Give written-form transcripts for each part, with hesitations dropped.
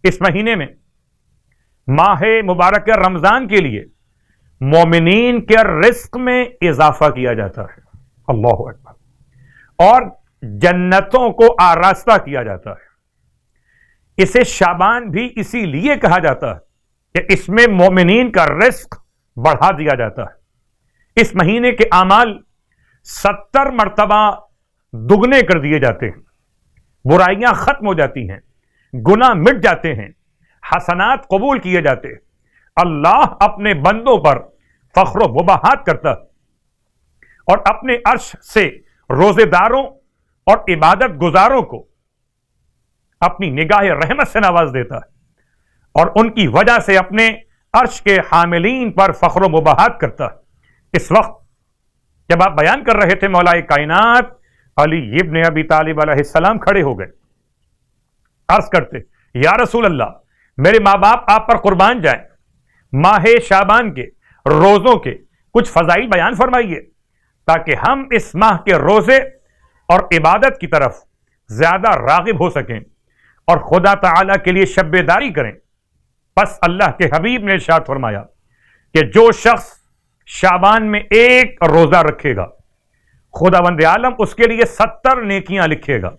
اس مہینے میں ماہ مبارک رمضان کے لیے مومنین کے رزق میں اضافہ کیا جاتا ہے، اللہ اکبر، اور جنتوں کو آراستہ کیا جاتا ہے۔ اسے شعبان بھی اسی لیے کہا جاتا ہے کہ اس میں مومنین کا رزق بڑھا دیا جاتا ہے۔ اس مہینے کے اعمال 70 مرتبہ دگنے کر دیے جاتے ہیں، برائیاں ختم ہو جاتی ہیں، گناہ مٹ جاتے ہیں، حسنات قبول کیے جاتے ہیں۔ اللہ اپنے بندوں پر فخر و مباحات کرتا ہے اور اپنے عرش سے روزے داروں اور عبادت گزاروں کو اپنی نگاہ رحمت سے نواز دیتا ہے اور ان کی وجہ سے اپنے عرش کے حاملین پر فخر و مباحات کرتا ہے۔ اس وقت جب آپ بیان کر رہے تھے مولا کائنات، علی ابن ابی طالب علیہ السلام کھڑے ہو گئے، عرض کرتے یا رسول اللہ، میرے ماں باپ آپ پر قربان جائیں، ماہ شعبان کے روزوں کے کچھ فضائل بیان فرمائیے تاکہ ہم اس ماہ کے روزے اور عبادت کی طرف زیادہ راغب ہو سکیں اور خدا تعالی کے لیے شب بیداری کریں۔ بس اللہ کے حبیب نے ارشاد فرمایا کہ جو شخص شعبان میں ایک روزہ رکھے گا، خداوند عالم اس کے لیے 70 نیکیاں لکھے گا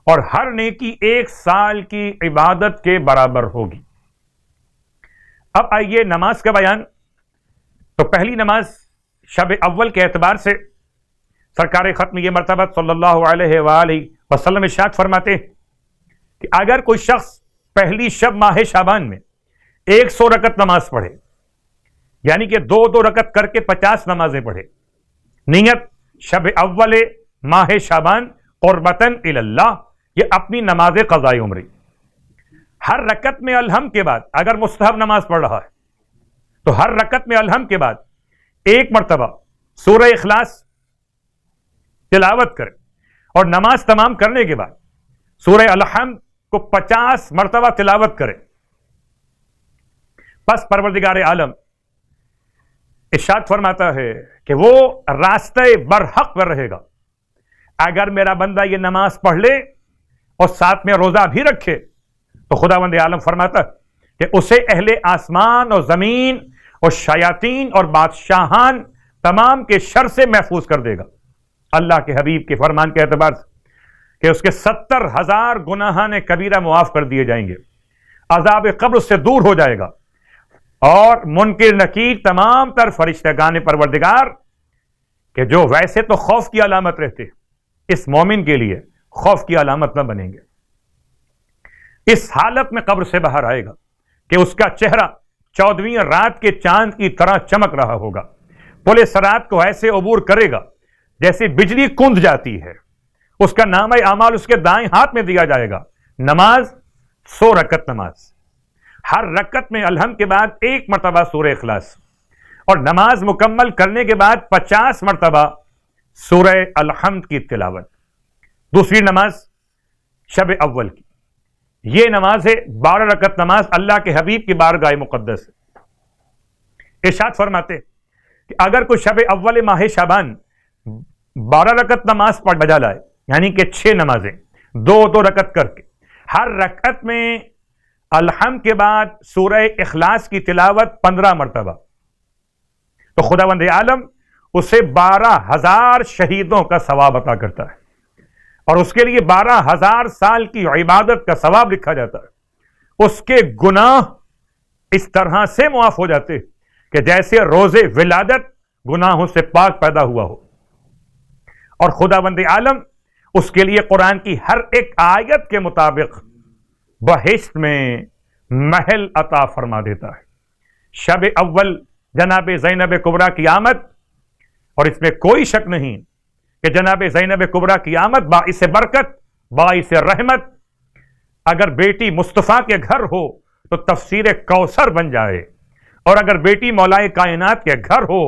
اور ہر نیکی 1 سال کی عبادت کے برابر ہوگی۔ اب آئیے نماز کا بیان۔ تو پہلی نماز شب اول کے اعتبار سے سرکار ختم یہ مرتبہ صلی اللہ علیہ وآلہ وسلم ارشاد فرماتے ہیں کہ اگر کوئی شخص پہلی شب ماہ شعبان میں 100 رکعت نماز پڑھے، یعنی کہ 2 رکعت کر کے 50 نمازیں پڑھے، نیت شب اول ماہ شعبان قربتاً الی اللہ، یہ اپنی نماز قضاء عمری، ہر رکعت میں الحمد کے بعد اگر مستحب نماز پڑھ رہا ہے تو ہر رکعت میں الحمد کے بعد 1 مرتبہ سورہ اخلاص تلاوت کرے اور نماز تمام کرنے کے بعد سورہ الحمد کو 50 مرتبہ تلاوت کرے۔ پس پروردگار عالم ارشاد فرماتا ہے کہ وہ راستہ برحق پر رہے گا۔ اگر میرا بندہ یہ نماز پڑھ لے اور ساتھ میں روزہ بھی رکھے تو خداوند عالم فرماتا ہے کہ اسے اہل آسمان اور زمین اور شیاطین اور بادشاہان تمام کے شر سے محفوظ کر دے گا۔ اللہ کے حبیب کے فرمان کے اعتبار سے کہ اس کے 70,000 گناہان کبیرہ معاف کر دیے جائیں گے، عذاب قبر سے دور ہو جائے گا، اور منکر نکیر تمام تر فرشتگان پروردگار کہ جو ویسے تو خوف کی علامت رہتے اس مومن کے لیے خوف کی علامت نہ بنیں گے۔ اس حالت میں قبر سے باہر آئے گا کہ اس کا چہرہ 14ویں رات کے چاند کی طرح چمک رہا ہوگا، پل صراط کو ایسے عبور کرے گا جیسے بجلی کند جاتی ہے، اس کا نامہ اعمال اس کے دائیں ہاتھ میں دیا جائے گا۔ نماز 100 رکعت نماز، ہر رکعت میں الحمد کے بعد 1 مرتبہ سورہ اخلاص، اور نماز مکمل کرنے کے بعد 50 مرتبہ سورہ الحمد کی تلاوت۔ دوسری نماز شب اول کی، یہ نماز ہے 12 رکعت نماز، اللہ کے حبیب کی بارگاہ مقدس ہے۔ ارشاد فرماتے کہ اگر کوئی شب اول ماہ شعبان 12 رکعت نماز پڑھ بجا لائے، یعنی کہ 6 نمازیں 2 رکعت کر کے، ہر رکعت میں الحمد کے بعد سورہ اخلاص کی تلاوت 15 مرتبہ، تو خداوند عالم اسے 12,000 شہیدوں کا ثواب عطا کرتا ہے، اور اس کے لیے 12,000 سال کی عبادت کا ثواب لکھا جاتا ہے۔ اس کے گناہ اس طرح سے معاف ہو جاتے کہ جیسے روز ولادت گناہوں سے پاک پیدا ہوا ہو، اور خداوند عالم اس کے لیے قرآن کی ہر ایک آیت کے مطابق بہشت میں محل عطا فرما دیتا ہے۔ شب اول جناب زینب کبریٰ کی آمد، اور اس میں کوئی شک نہیں کہ جناب زینب کبریٰ کی آمد باعث برکت، باعث رحمت، اگر بیٹی مصطفیٰ کے گھر ہو تو تفسیر کوثر بن جائے، اور اگر بیٹی مولا کائنات کے گھر ہو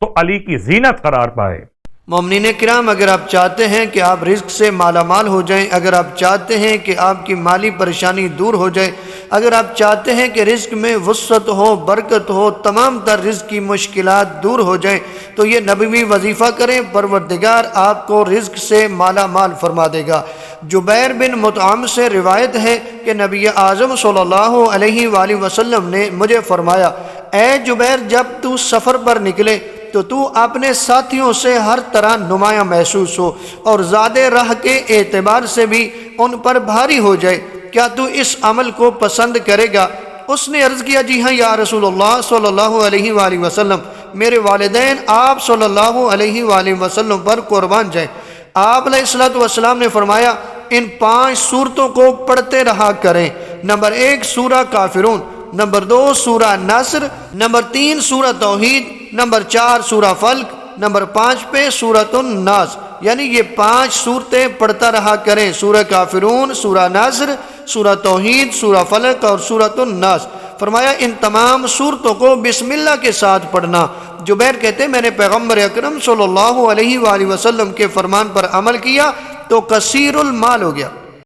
تو علی کی زینت قرار پائے۔ مومنین کرام، اگر آپ چاہتے ہیں کہ آپ رزق سے مالا مال ہو جائیں، اگر آپ چاہتے ہیں کہ آپ کی مالی پریشانی دور ہو جائے، اگر آپ چاہتے ہیں کہ رزق میں وسعت ہو، برکت ہو، تمام تر رزق کی مشکلات دور ہو جائیں، تو یہ نبوی وظیفہ کریں، پروردگار آپ کو رزق سے مالا مال فرما دے گا۔ جبیر بن مطعم سے روایت ہے کہ نبی اعظم صلی اللہ علیہ وآلہ وسلم نے مجھے فرمایا، اے جبیر، جب تو سفر پر نکلے تو اپنے ساتھیوں سے ہر طرح نمایاں محسوس ہو اور زیادہ راہ کے اعتبار سے بھی ان پر بھاری ہو جائے، کیا تو اس عمل کو پسند کرے گا؟ اس نے عرض کیا، جی ہاں یا رسول اللہ صلی اللہ علیہ وآلہ وسلم، میرے والدین آپ صلی اللہ علیہ وآلہ وسلم پر قربان جائیں۔ آپ علیہ الصلوۃ والسلام نے فرمایا، ان 5 سورتوں کو پڑھتے رہا کریں۔ نمبر 1 سورہ کافرون، نمبر 2 سورہ نصر، نمبر 3 سورہ توحید، نمبر 4 سورہ فلق، نمبر 5 پہ سورۃ الناس۔ یعنی یہ 5 سورتیں پڑھتا رہا کریں، سورہ کافرون، سورہ نصر، سورہ توحید، سورہ فلق اور سورۃ الناس۔ فرمایا ان تمام سورتوں کو بسم اللہ کے ساتھ پڑھنا۔ جبیر کہتے میں نے پیغمبر اکرم صلی اللہ علیہ وآلہ وسلم کے فرمان پر عمل کیا تو کثیر المال ہو گیا۔